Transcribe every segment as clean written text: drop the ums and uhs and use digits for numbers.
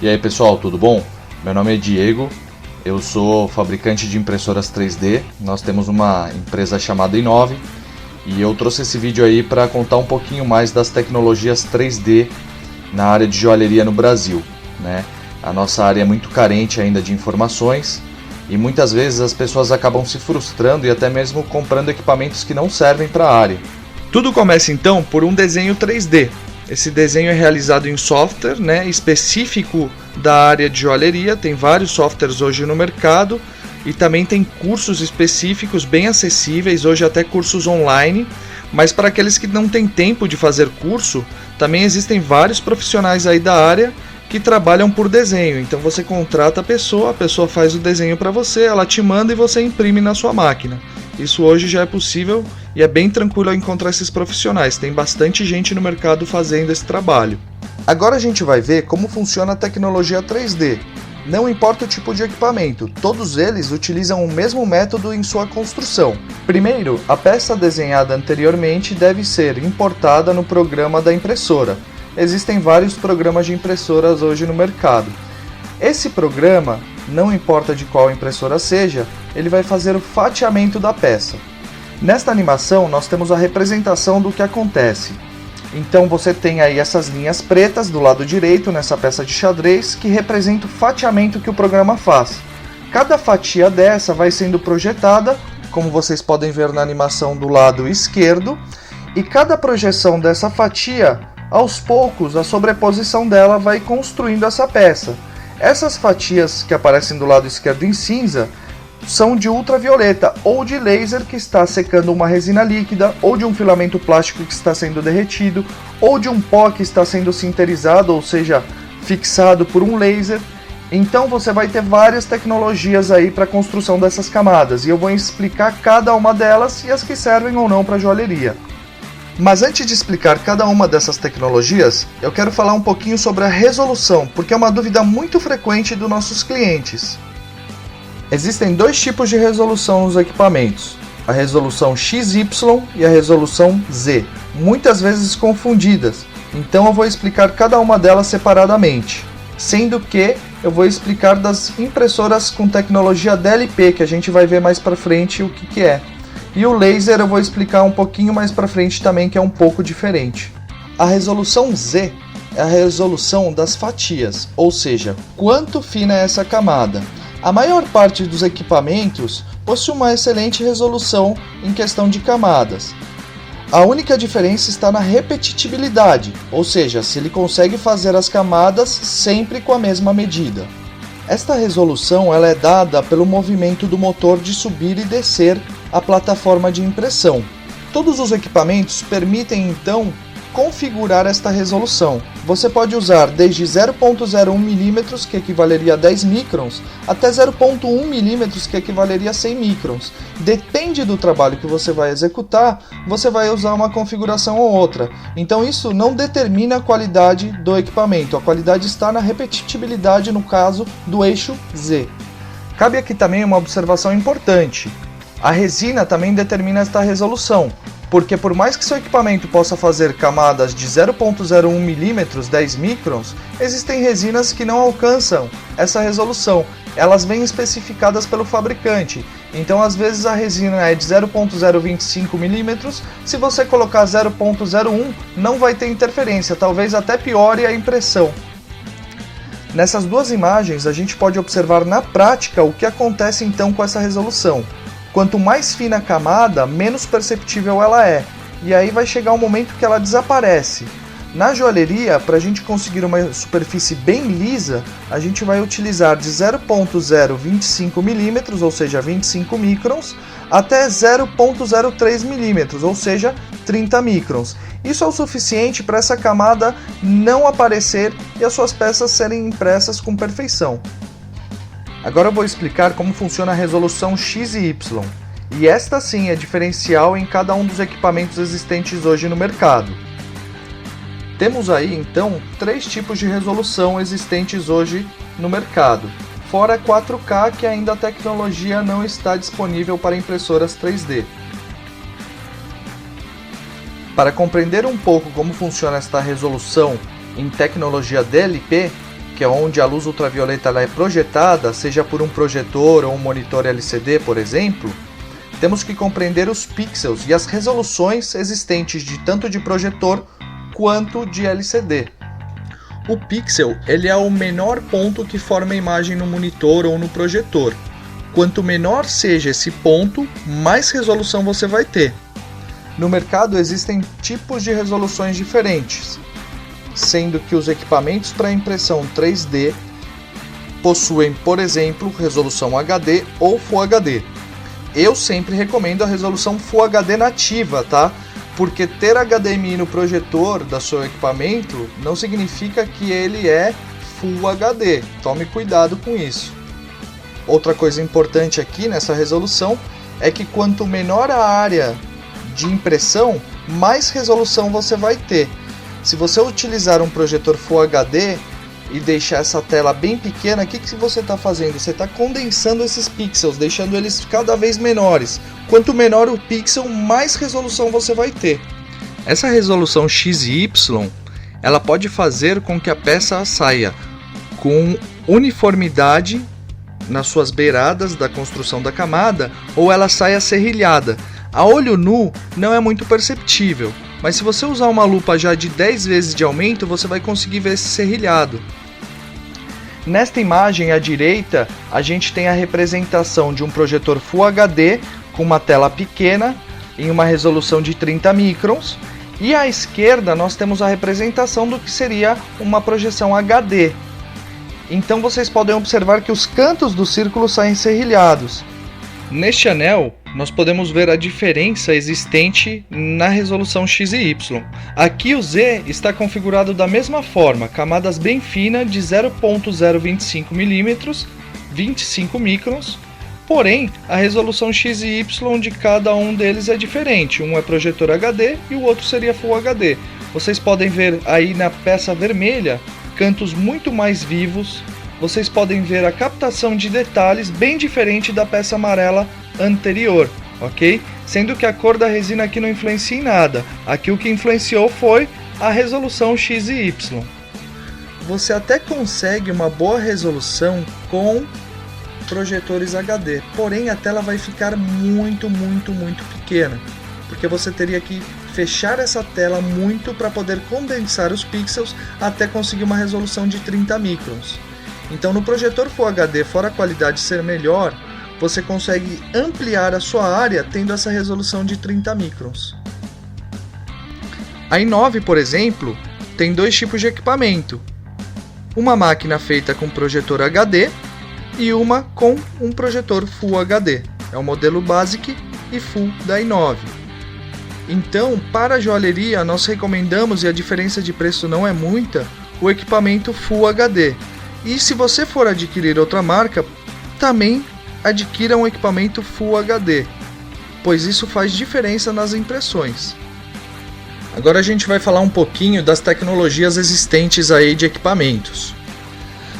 E aí pessoal, tudo bom? Meu nome é Diego, eu sou fabricante de impressoras 3D, nós temos uma empresa chamada Inove e eu trouxe esse vídeo aí para contar um pouquinho mais das tecnologias 3D na área de joalheria no Brasil, né? A nossa área é muito carente ainda de informações e muitas vezes as pessoas acabam se frustrando e até mesmo comprando equipamentos que não servem para a área. Tudo começa então por um desenho 3D. Esse desenho é realizado em software, né, específico da área de joalheria. Tem vários softwares hoje no mercado e também tem cursos específicos bem acessíveis, hoje até cursos online. Mas para aqueles que não têm tempo de fazer curso, também existem vários profissionais aí da área que trabalham por desenho. Então você contrata a pessoa faz o desenho para você, ela te manda e você imprime na sua máquina. Isso hoje já é possível e é bem tranquilo encontrar esses profissionais. Tem bastante gente no mercado fazendo esse trabalho. Agora a gente vai ver como funciona a tecnologia 3D. Não importa o tipo de equipamento, todos eles utilizam o mesmo método em sua construção. Primeiro, a peça desenhada anteriormente deve ser importada no programa da impressora. Existem vários programas de impressoras hoje no mercado. Esse programa, não importa de qual impressora seja, ele vai fazer o fatiamento da peça. Nesta animação nós temos a representação do que acontece. Então você tem aí essas linhas pretas do lado direito nessa peça de xadrez que representa o fatiamento que o programa faz. Cada fatia dessa vai sendo projetada, como vocês podem ver na animação do lado esquerdo, e cada projeção dessa fatia, aos poucos, a sobreposição dela vai construindo essa peça. Essas fatias que aparecem do lado esquerdo em cinza são de ultravioleta ou de laser que está secando uma resina líquida, ou de um filamento plástico que está sendo derretido, ou de um pó que está sendo sinterizado, ou seja, fixado por um laser. Então você vai ter várias tecnologias aí para a construção dessas camadas, e eu vou explicar cada uma delas e as que servem ou não para joalheria. Mas antes de explicar cada uma dessas tecnologias, eu quero falar um pouquinho sobre a resolução, porque é uma dúvida muito frequente dos nossos clientes. Existem dois tipos de resolução nos equipamentos, a resolução XY e a resolução Z, muitas vezes confundidas, então eu vou explicar cada uma delas separadamente, sendo que eu vou explicar das impressoras com tecnologia DLP, que a gente vai ver mais para frente o que é. E o laser eu vou explicar um pouquinho mais para frente também, que é um pouco diferente. A resolução Z é a resolução das fatias, ou seja, quanto fina é essa camada. A maior parte dos equipamentos possui uma excelente resolução em questão de camadas. A única diferença está na repetitibilidade, ou seja, se ele consegue fazer as camadas sempre com a mesma medida. Esta resolução ela é dada pelo movimento do motor de subir e descer a plataforma de impressão. Todos os equipamentos permitem então configurar esta resolução. Você pode usar desde 0.01 mm, que equivaleria a 10 microns, até 0.1 mm, que equivaleria a 100 microns. Depende do trabalho que você vai executar, você vai usar uma configuração ou outra. Então isso não determina a qualidade do equipamento, a qualidade está na repetitibilidade no caso do eixo Z. Cabe aqui também uma observação importante. A resina também determina esta resolução, porque por mais que seu equipamento possa fazer camadas de 0.01 mm, 10 microns, existem resinas que não alcançam essa resolução. Elas vêm especificadas pelo fabricante, então às vezes a resina é de 0.025 mm, se você colocar 0.01 não vai ter interferência, talvez até piore a impressão. Nessas duas imagens a gente pode observar na prática o que acontece então com essa resolução. Quanto mais fina a camada, menos perceptível ela é, e aí vai chegar um momento que ela desaparece. Na joalheria, para a gente conseguir uma superfície bem lisa, a gente vai utilizar de 0.025 mm, ou seja, 25 microns, até 0.03 mm, ou seja, 30 microns. Isso é o suficiente para essa camada não aparecer e as suas peças serem impressas com perfeição. Agora eu vou explicar como funciona a resolução X e Y, e esta sim é diferencial em cada um dos equipamentos existentes hoje no mercado. Temos aí então três tipos de resolução existentes hoje no mercado, fora 4K, que ainda a tecnologia não está disponível para impressoras 3D. Para compreender um pouco como funciona esta resolução em tecnologia DLP, que é onde a luz ultravioleta ela é projetada, seja por um projetor ou um monitor LCD, por exemplo, temos que compreender os pixels e as resoluções existentes de tanto de projetor quanto de LCD. O pixel ele é o menor ponto que forma a imagem no monitor ou no projetor. Quanto menor seja esse ponto, mais resolução você vai ter. No mercado existem tipos de resoluções diferentes, sendo que os equipamentos para impressão 3D possuem, por exemplo, resolução HD ou Full HD. Eu sempre recomendo a resolução Full HD nativa, tá? Porque ter HDMI no projetor do seu equipamento não significa que ele é Full HD. Tome cuidado com isso. Outra coisa importante aqui nessa resolução é que quanto menor a área de impressão, mais resolução você vai ter. Se você utilizar um projetor Full HD e deixar essa tela bem pequena, o que você está fazendo? Você está condensando esses pixels, deixando eles cada vez menores. Quanto menor o pixel, mais resolução você vai ter. Essa resolução X e Y, ela pode fazer com que a peça saia com uniformidade nas suas beiradas da construção da camada, ou ela saia serrilhada. A olho nu não é muito perceptível, mas se você usar uma lupa já de 10 vezes de aumento, você vai conseguir ver esse serrilhado. Nesta imagem à direita, a gente tem a representação de um projetor Full HD com uma tela pequena, em uma resolução de 30 microns, e à esquerda nós temos a representação do que seria uma projeção HD. Então vocês podem observar que os cantos do círculo saem serrilhados. Neste anel, nós podemos ver a diferença existente na resolução X e Y. Aqui o Z está configurado da mesma forma, camadas bem finas de 0.025 mm, 25 microns, porém a resolução X e Y de cada um deles é diferente, um é projetor HD e o outro seria Full HD. Vocês podem ver aí na peça vermelha cantos muito mais vivos, vocês podem ver a captação de detalhes bem diferente da peça amarela anterior, ok? Sendo que a cor da resina aqui não influencia em nada, aqui o que influenciou foi a resolução X e Y. Você até consegue uma boa resolução com projetores HD, porém a tela vai ficar muito pequena, porque você teria que fechar essa tela muito para poder condensar os pixels até conseguir uma resolução de 30 microns. Então no projetor Full HD, fora a qualidade ser melhor, você consegue ampliar a sua área tendo essa resolução de 30 microns. A i9, por exemplo, tem dois tipos de equipamento. Uma máquina feita com projetor HD e uma com um projetor Full HD. É o modelo Basic e Full da i9. Então, para a joalheria, nós recomendamos, e a diferença de preço não é muita, o equipamento Full HD. E se você for adquirir outra marca, também adquira um equipamento Full HD, pois isso faz diferença nas impressões. Agora a gente vai falar um pouquinho das tecnologias existentes aí de equipamentos.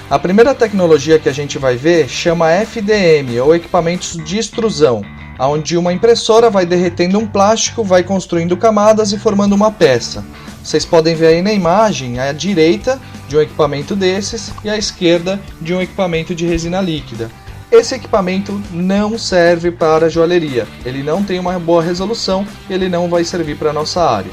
A primeira tecnologia que a gente vai ver chama FDM, ou equipamentos de extrusão, onde uma impressora vai derretendo um plástico, vai construindo camadas e formando uma peça. Vocês podem ver aí na imagem à direita de um equipamento desses e à esquerda de um equipamento de resina líquida. Esse equipamento não serve para joalheria, ele não tem uma boa resolução e ele não vai servir para a nossa área.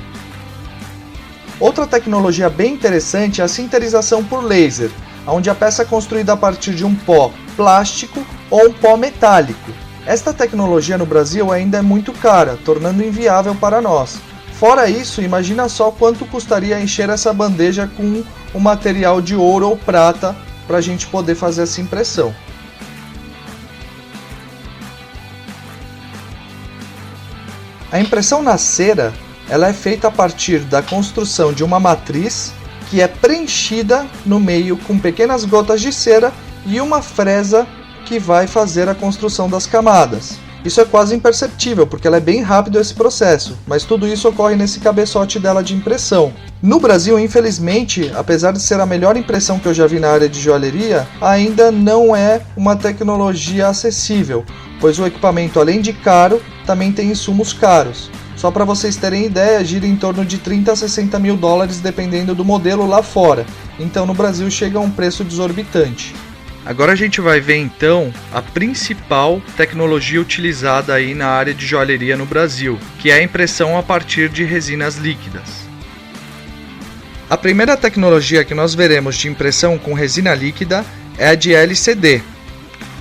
Outra tecnologia bem interessante é a sinterização por laser, onde a peça é construída a partir de um pó plástico ou um pó metálico. Esta tecnologia no Brasil ainda é muito cara, tornando inviável para nós. Fora isso, imagina só quanto custaria encher essa bandeja com um material de ouro ou prata para a gente poder fazer essa impressão. A impressão na cera ela é feita a partir da construção de uma matriz que é preenchida no meio com pequenas gotas de cera e uma fresa que vai fazer a construção das camadas. Isso é quase imperceptível, porque ela é bem rápido esse processo, mas tudo isso ocorre nesse cabeçote dela de impressão. No Brasil, infelizmente, apesar de ser a melhor impressão que eu já vi na área de joalheria, ainda não é uma tecnologia acessível, pois o equipamento, além de caro, também tem insumos caros. Só para vocês terem ideia, gira em torno de 30 a 60 mil dólares dependendo do modelo lá fora. então no Brasil chega a um preço desorbitante. Agora a gente vai ver então a principal tecnologia utilizada aí na área de joalheria no Brasil, que é a impressão a partir de resinas líquidas. A primeira tecnologia que nós veremos de impressão com resina líquida é a de LCD.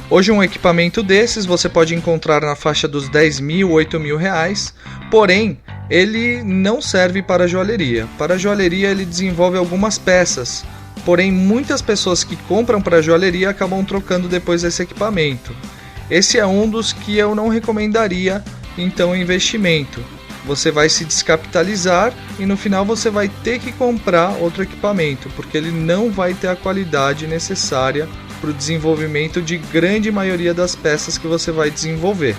Hoje um equipamento desses você pode encontrar na faixa dos 10 mil, 8 mil reais, porém ele não serve para joalheria. Para joalheria ele desenvolve algumas peças, porém muitas pessoas que compram para joalheria acabam trocando depois esse equipamento. Esse é um dos que eu não recomendaria então investimento. Você vai se descapitalizar e no final você vai ter que comprar outro equipamento, porque ele não vai ter a qualidade necessária para o desenvolvimento de grande maioria das peças que você vai desenvolver.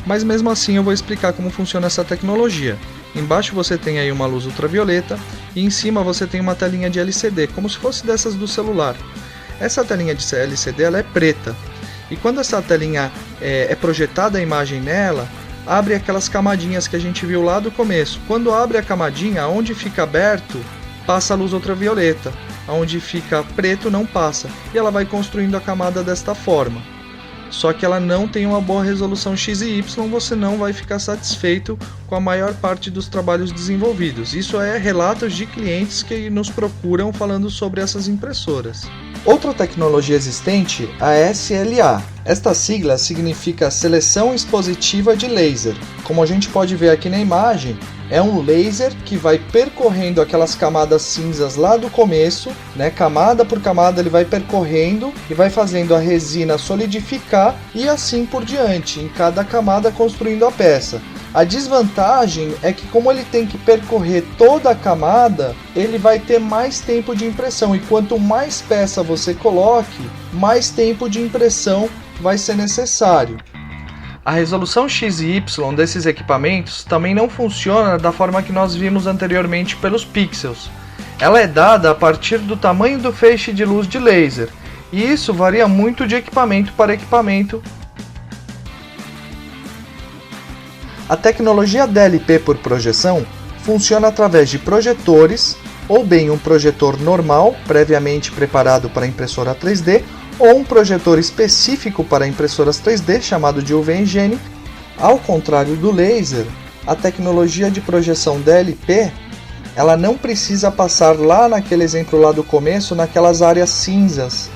Mas mesmo assim eu vou explicar como funciona essa tecnologia. Embaixo você tem aí uma luz ultravioleta e em cima você tem uma telinha de LCD, como se fosse dessas do celular. Essa telinha de LCD ela é preta e quando essa telinha é projetada a imagem nela, abre aquelas camadinhas que a gente viu lá do começo. Quando abre a camadinha, onde fica aberto, passa a luz ultravioleta. Onde fica preto não passa. E ela vai construindo a camada desta forma. Só que ela não tem uma boa resolução X e Y, você não vai ficar satisfeito com a maior parte dos trabalhos desenvolvidos. Isso é relatos de clientes que nos procuram falando sobre essas impressoras. Outra tecnologia existente, a SLA. Esta sigla significa Seleção Expositiva de Laser. Como a gente pode ver aqui na imagem, é um laser que vai percorrendo aquelas camadas cinzas lá do começo, né? Camada por camada ele vai percorrendo e vai fazendo a resina solidificar e assim por diante, em cada camada construindo a peça. A desvantagem é que como ele tem que percorrer toda a camada, ele vai ter mais tempo de impressão e quanto mais peça você coloque, mais tempo de impressão vai ser necessário. A resolução X e Y desses equipamentos também não funciona da forma que nós vimos anteriormente pelos pixels. Ela é dada a partir do tamanho do feixe de luz de laser, e isso varia muito de equipamento para equipamento. A tecnologia DLP por projeção funciona através de projetores, ou bem um projetor normal, previamente preparado para a impressora 3D, ou um projetor específico para impressoras 3D, chamado de UV Engine. Ao contrário do laser, a tecnologia de projeção DLP, ela não precisa passar lá naquele exemplo lá do começo, naquelas áreas cinzas,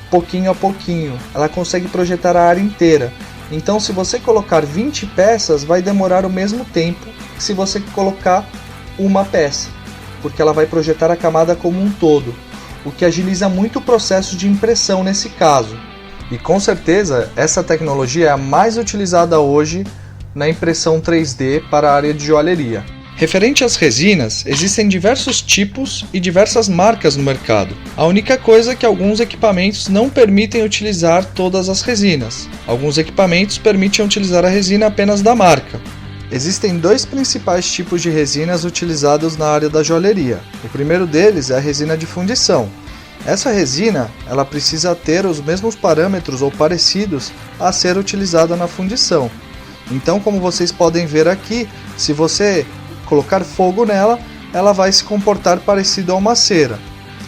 pouquinho a pouquinho. Ela consegue projetar a área inteira. Então, se você colocar 20 peças, vai demorar o mesmo tempo que se você colocar uma peça, porque ela vai projetar a camada como um todo, o que agiliza muito o processo de impressão nesse caso. E com certeza, essa tecnologia é a mais utilizada hoje na impressão 3D para a área de joalheria. Referente às resinas, existem diversos tipos e diversas marcas no mercado. A única coisa é que alguns equipamentos não permitem utilizar todas as resinas. Alguns equipamentos permitem utilizar a resina apenas da marca. Existem dois principais tipos de resinas utilizados na área da joalheria. O primeiro deles é a resina de fundição. Essa resina ela precisa ter os mesmos parâmetros ou parecidos a ser utilizada na fundição. Então, como vocês podem ver aqui, se você colocar fogo nela, ela vai se comportar parecido a uma cera.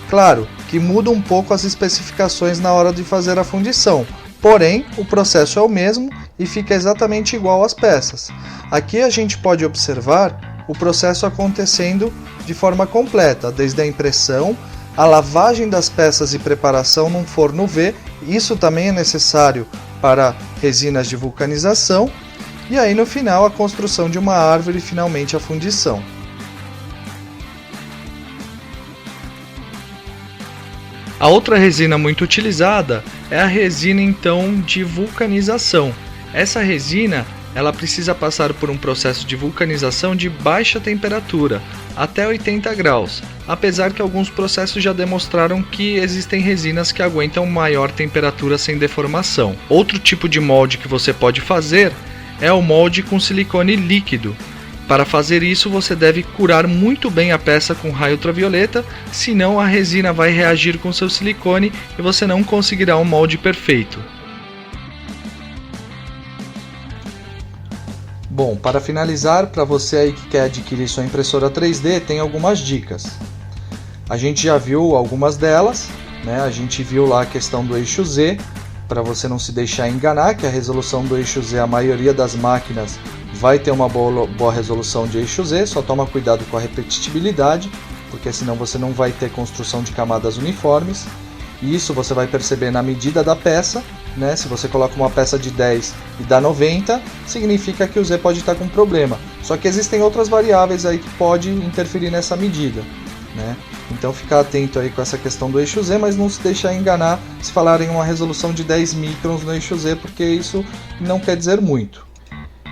Claro que muda um pouco as especificações na hora de fazer a fundição, porém o processo é o mesmo e fica exatamente igual às peças. Aqui a gente pode observar o processo acontecendo de forma completa, desde a impressão, a lavagem das peças e preparação num forno UV. Isso também é necessário para resinas de vulcanização. E aí no final a construção de uma árvore e finalmente a fundição. A outra resina muito utilizada é a resina então de vulcanização. Essa resina ela precisa passar por um processo de vulcanização de baixa temperatura, até 80 graus, apesar que alguns processos já demonstraram que existem resinas que aguentam maior temperatura sem deformação. Outro tipo de molde que você pode fazer é o molde com silicone líquido. Para fazer isso, você deve curar muito bem a peça com raio ultravioleta, senão a resina vai reagir com seu silicone e você não conseguirá um molde perfeito. Bom, para finalizar, para você aí que quer adquirir sua impressora 3D, tem algumas dicas. A gente já viu algumas delas, né? A gente viu lá a questão do eixo Z, para você não se deixar enganar, que a resolução do eixo Z, a maioria das máquinas vai ter uma boa resolução de eixo Z, só toma cuidado com a repetitibilidade, porque senão você não vai ter construção de camadas uniformes. E isso você vai perceber na medida da peça, né? Se você coloca uma peça de 10 e dá 90, significa que o Z pode estar com problema. Só que existem outras variáveis aí que podem interferir nessa medida, né? Então ficar atento aí com essa questão do eixo Z, mas não se deixar enganar se falarem uma resolução de 10 microns no eixo Z, porque isso não quer dizer muito.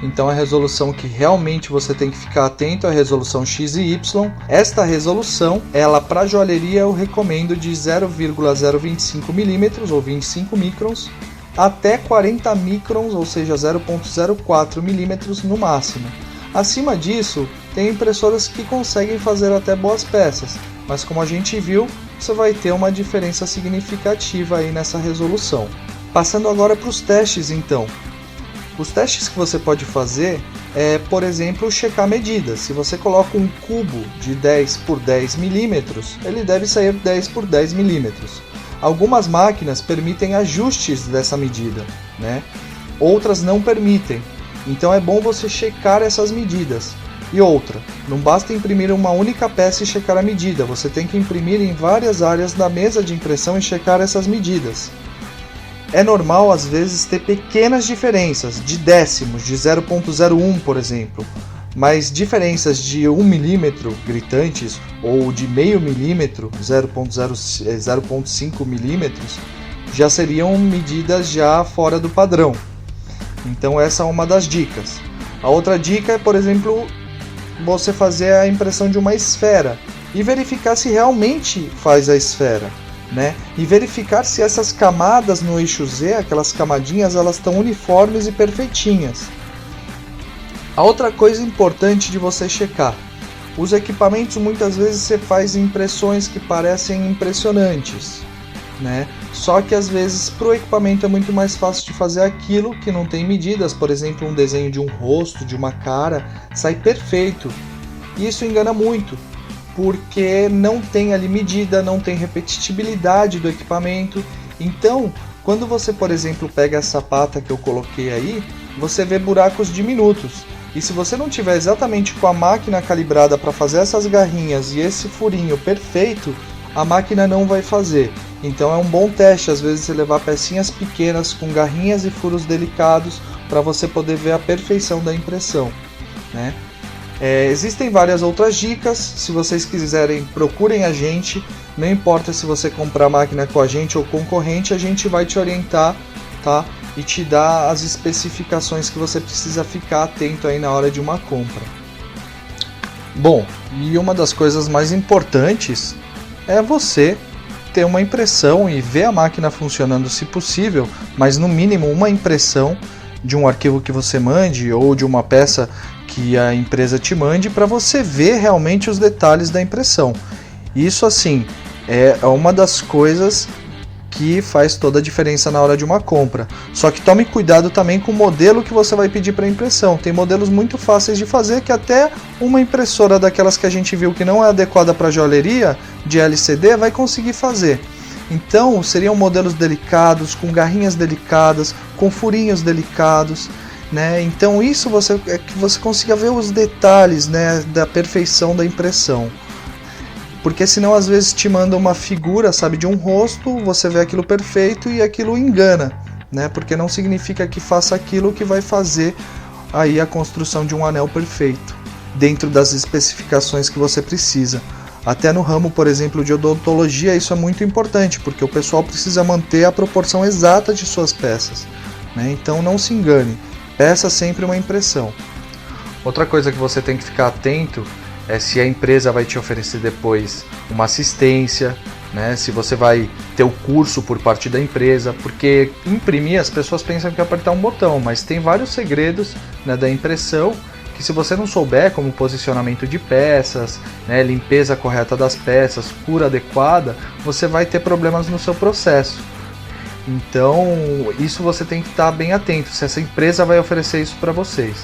Então a resolução que realmente você tem que ficar atento é a resolução X e Y. Esta resolução, ela para joalheria eu recomendo de 0,025 mm ou 25 microns até 40 microns, ou seja, 0,04 mm no máximo. Acima disso, tem impressoras que conseguem fazer até boas peças, mas como a gente viu, você vai ter uma diferença significativa aí nessa resolução. Passando agora para os testes então. Os testes que você pode fazer é, por exemplo, checar medidas. Se você coloca um cubo de 10 por 10 milímetros, ele deve sair 10 por 10 milímetros. Algumas máquinas permitem ajustes dessa medida, né? Outras não permitem. Então é bom você checar essas medidas. E outra, não basta imprimir uma única peça e checar a medida, você tem que imprimir em várias áreas da mesa de impressão e checar essas medidas. É normal às vezes ter pequenas diferenças, de décimos, de 0,01 por exemplo, mas diferenças de 1 milímetro gritantes ou de meio milímetro, 0,5 milímetros, já seriam medidas já fora do padrão. Então essa é uma das dicas. A outra dica é, por exemplo, você fazer a impressão de uma esfera e verificar se realmente faz a esfera, né? E verificar se essas camadas no eixo Z, aquelas camadinhas, elas estão uniformes e perfeitinhas. A outra coisa importante de você checar: os equipamentos, muitas vezes você faz impressões que parecem impressionantes, né? Só que às vezes para o equipamento é muito mais fácil de fazer aquilo que não tem medidas. Por exemplo, um desenho de um rosto, de uma cara, sai perfeito. E isso engana muito, porque não tem ali medida, não tem repetitibilidade do equipamento. Então, quando você, por exemplo, pega essa pata que eu coloquei aí, você vê buracos diminutos. E se você não tiver exatamente com a máquina calibrada para fazer essas garrinhas e esse furinho perfeito, a máquina não vai fazer. Então é um bom teste, às vezes, você levar pecinhas pequenas com garrinhas e furos delicados para você poder ver a perfeição da impressão, né? Existem várias outras dicas. Se vocês quiserem, procurem a gente. Não importa se você comprar máquina com a gente ou concorrente, a gente vai te orientar, tá? E te dar as especificações que você precisa ficar atento aí na hora de uma compra. Bom, e uma das coisas mais importantes é você ter uma impressão e ver a máquina funcionando, se possível, mas no mínimo uma impressão de um arquivo que você mande ou de uma peça que a empresa te mande, para você ver realmente os detalhes da impressão. Isso, assim, é uma das coisas que faz toda a diferença na hora de uma compra. Só que tome cuidado também com o modelo que você vai pedir para impressão. Tem modelos muito fáceis de fazer que até uma impressora daquelas que a gente viu que não é adequada para joalheria, de LCD, vai conseguir fazer. Então seriam modelos delicados, com garrinhas delicadas, com furinhos delicados, né? Então isso é que você consiga ver os detalhes, né, da perfeição da impressão. Porque senão às vezes te manda uma figura, sabe, de um rosto, você vê aquilo perfeito e aquilo engana, né? Porque não significa que faça aquilo que vai fazer aí a construção de um anel perfeito, dentro das especificações que você precisa. Até no ramo, por exemplo, de odontologia, isso é muito importante, porque o pessoal precisa manter a proporção exata de suas peças, né? Então não se engane, peça sempre uma impressão. Outra coisa que você tem que ficar atento é se a empresa vai te oferecer depois uma assistência, né? Se você vai ter o curso por parte da empresa, porque imprimir, as pessoas pensam que é apertar um botão, mas tem vários segredos, né, da impressão, que se você não souber, como posicionamento de peças, né, limpeza correta das peças, cura adequada, você vai ter problemas no seu processo. Então isso você tem que estar bem atento, se essa empresa vai oferecer isso para vocês.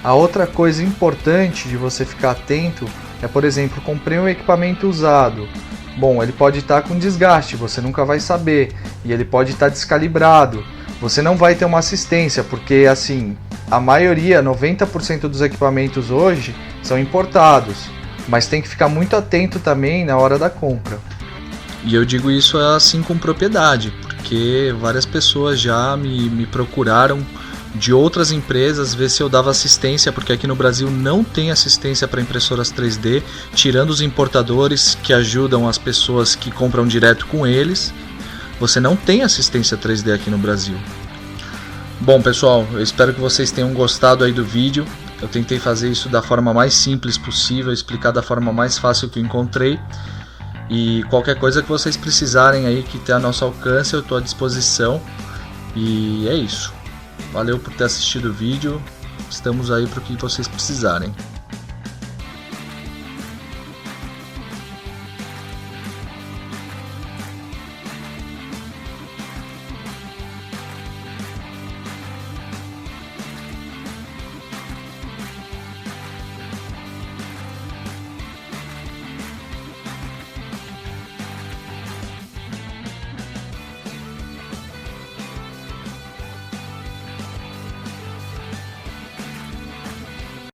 A outra coisa importante de você ficar atento É, por exemplo, comprei um equipamento usado. Bom, ele pode estar com desgaste, você nunca vai saber, e ele pode estar descalibrado. Você não vai ter uma assistência, porque assim, a maioria, 90% dos equipamentos hoje são importados, mas tem que ficar muito atento também na hora da compra. E eu digo isso assim com propriedade, porque várias pessoas já me procuraram de outras empresas ver se eu dava assistência, porque aqui no Brasil não tem assistência para impressoras 3D, tirando os importadores que ajudam as pessoas que compram direto com eles. Você não tem assistência 3D aqui no Brasil. Bom, pessoal, eu espero que vocês tenham gostado aí do vídeo. Eu tentei fazer isso da forma mais simples possível, explicar da forma mais fácil que eu encontrei. E qualquer coisa que vocês precisarem aí que tenha a nosso alcance, eu estou à disposição. E é isso. Valeu por ter assistido o vídeo. Estamos aí para o que vocês precisarem.